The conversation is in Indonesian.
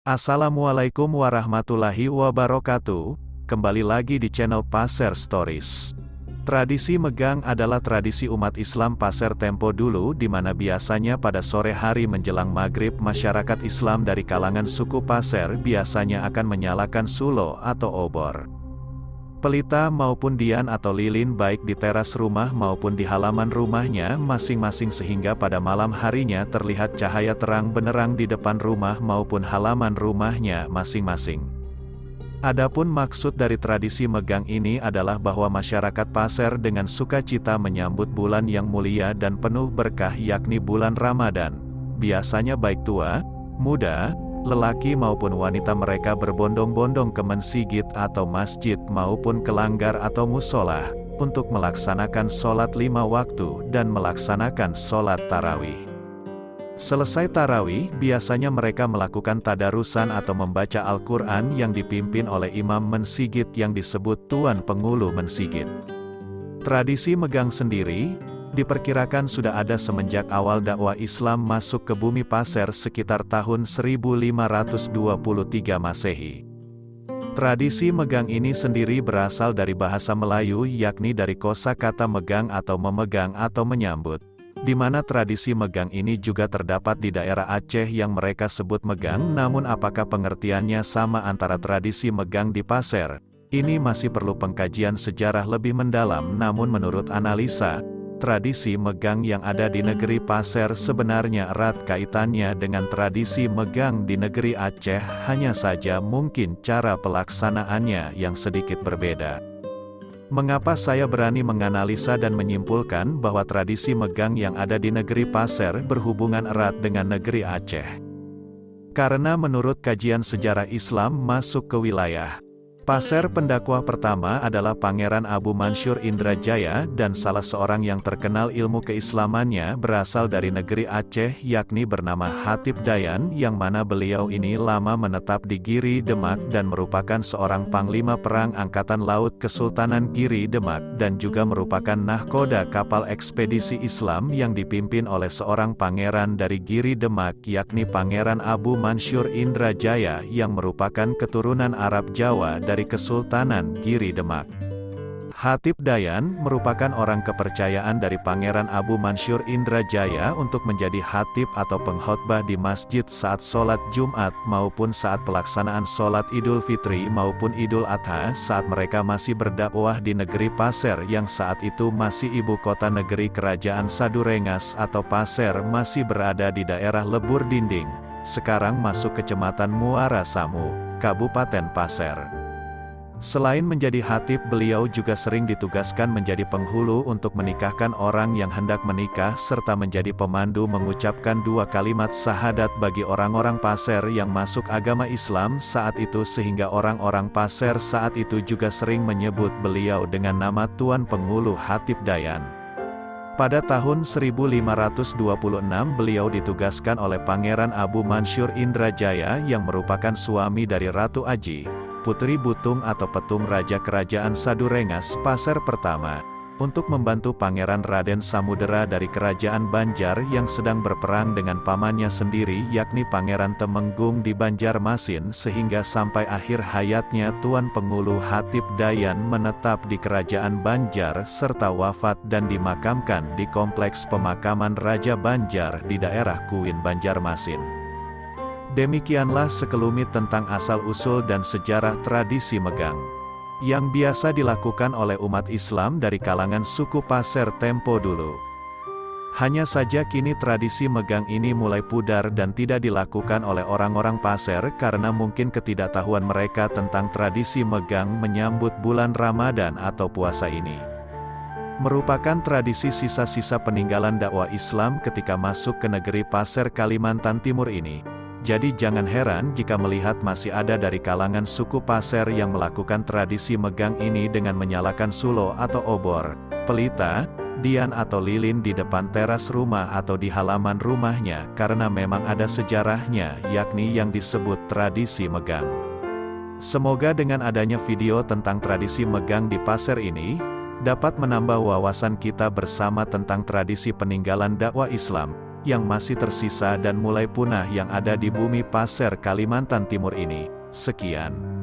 Assalamualaikum warahmatullahi wabarakatuh. Kembali lagi di channel Passer Stories. Tradisi megang adalah tradisi umat Islam Passer tempo dulu di mana biasanya pada sore hari menjelang maghrib masyarakat Islam dari kalangan suku Passer biasanya akan menyalakan sulo atau obor. Pelita maupun dian atau lilin baik di teras rumah maupun di halaman rumahnya masing-masing sehingga pada malam harinya terlihat cahaya terang benderang di depan rumah maupun halaman rumahnya masing-masing. Adapun maksud dari tradisi megang ini adalah bahwa masyarakat Passer dengan sukacita menyambut bulan yang mulia dan penuh berkah yakni bulan Ramadan. Biasanya baik tua, muda, lelaki maupun wanita mereka berbondong-bondong ke mensigit atau masjid maupun ke langgar atau musola, untuk melaksanakan sholat 5 waktu dan melaksanakan sholat tarawih. Selesai tarawih, biasanya mereka melakukan tadarusan atau membaca Al-Quran yang dipimpin oleh imam mensigit yang disebut Tuan Pengulu Mensigit. Tradisi megang sendiri diperkirakan sudah ada semenjak awal dakwah Islam masuk ke bumi Passer sekitar tahun 1523 Masehi. Tradisi megang ini sendiri berasal dari bahasa Melayu yakni dari kosakata megang atau memegang atau menyambut, di mana tradisi megang ini juga terdapat di daerah Aceh yang mereka sebut megang. Namun apakah pengertiannya sama antara tradisi megang di Passer? Ini masih perlu pengkajian sejarah lebih mendalam. Namun menurut analisa, tradisi megang yang ada di negeri Passer sebenarnya erat kaitannya dengan tradisi megang di negeri Aceh, hanya saja mungkin cara pelaksanaannya yang sedikit berbeda. Mengapa saya berani menganalisa dan menyimpulkan bahwa tradisi megang yang ada di negeri Passer berhubungan erat dengan negeri Aceh? Karena menurut kajian sejarah Islam masuk ke wilayah Passer, pendakwah pertama adalah Pangeran Abu Mansur Indrajaya, dan salah seorang yang terkenal ilmu keislamannya berasal dari negeri Aceh yakni bernama Hatib Dayan, yang mana beliau ini lama menetap di Giri Demak dan merupakan seorang panglima perang Angkatan Laut Kesultanan Giri Demak dan juga merupakan nahkoda kapal ekspedisi Islam yang dipimpin oleh seorang pangeran dari Giri Demak yakni Pangeran Abu Mansur Indrajaya yang merupakan keturunan Arab Jawa dari Kesultanan Giri Demak. Hatib Dayan merupakan orang kepercayaan dari Pangeran Abu Mansur Indrajaya untuk menjadi hatib atau pengkhotbah di masjid saat sholat Jumat maupun saat pelaksanaan sholat Idul Fitri maupun Idul Adha saat mereka masih berdakwah di negeri Passer yang saat itu masih ibu kota negeri kerajaan Sadurengas atau Passer masih berada di daerah Lebur Dinding, sekarang masuk kecamatan Muara Samu, Kabupaten Passer. Selain menjadi hatib, beliau juga sering ditugaskan menjadi penghulu untuk menikahkan orang yang hendak menikah serta menjadi pemandu mengucapkan 2 kalimat syahadat bagi orang-orang Passer yang masuk agama Islam saat itu, sehingga orang-orang Passer saat itu juga sering menyebut beliau dengan nama Tuan Pengulu Hatib Dayan. Pada tahun 1526 beliau ditugaskan oleh Pangeran Abu Mansur Indrajaya yang merupakan suami dari Ratu Aji, Putri Butung atau Petung Raja Kerajaan Sadurengas Passer pertama, untuk membantu Pangeran Raden Samudera dari Kerajaan Banjar yang sedang berperang dengan pamannya sendiri yakni Pangeran Temenggung di Banjarmasin, sehingga sampai akhir hayatnya Tuan Pengulu Hatib Dayan menetap di Kerajaan Banjar serta wafat dan dimakamkan di Kompleks Pemakaman Raja Banjar di daerah Kuin Banjarmasin. Demikianlah sekelumit tentang asal-usul dan sejarah tradisi megang yang biasa dilakukan oleh umat Islam dari kalangan suku Passer tempo dulu. Hanya saja kini tradisi megang ini mulai pudar dan tidak dilakukan oleh orang-orang Passer karena mungkin ketidaktahuan mereka tentang tradisi megang menyambut bulan Ramadan atau puasa ini. Merupakan tradisi sisa-sisa peninggalan dakwah Islam ketika masuk ke negeri Passer Kalimantan Timur ini. Jadi jangan heran jika melihat masih ada dari kalangan suku Passer yang melakukan tradisi megang ini dengan menyalakan sulo atau obor, pelita, dian atau lilin di depan teras rumah atau di halaman rumahnya karena memang ada sejarahnya yakni yang disebut tradisi megang. Semoga dengan adanya video tentang tradisi megang di Passer ini dapat menambah wawasan kita bersama tentang tradisi peninggalan dakwah Islam yang masih tersisa dan mulai punah yang ada di bumi Pasir Kalimantan Timur ini. Sekian.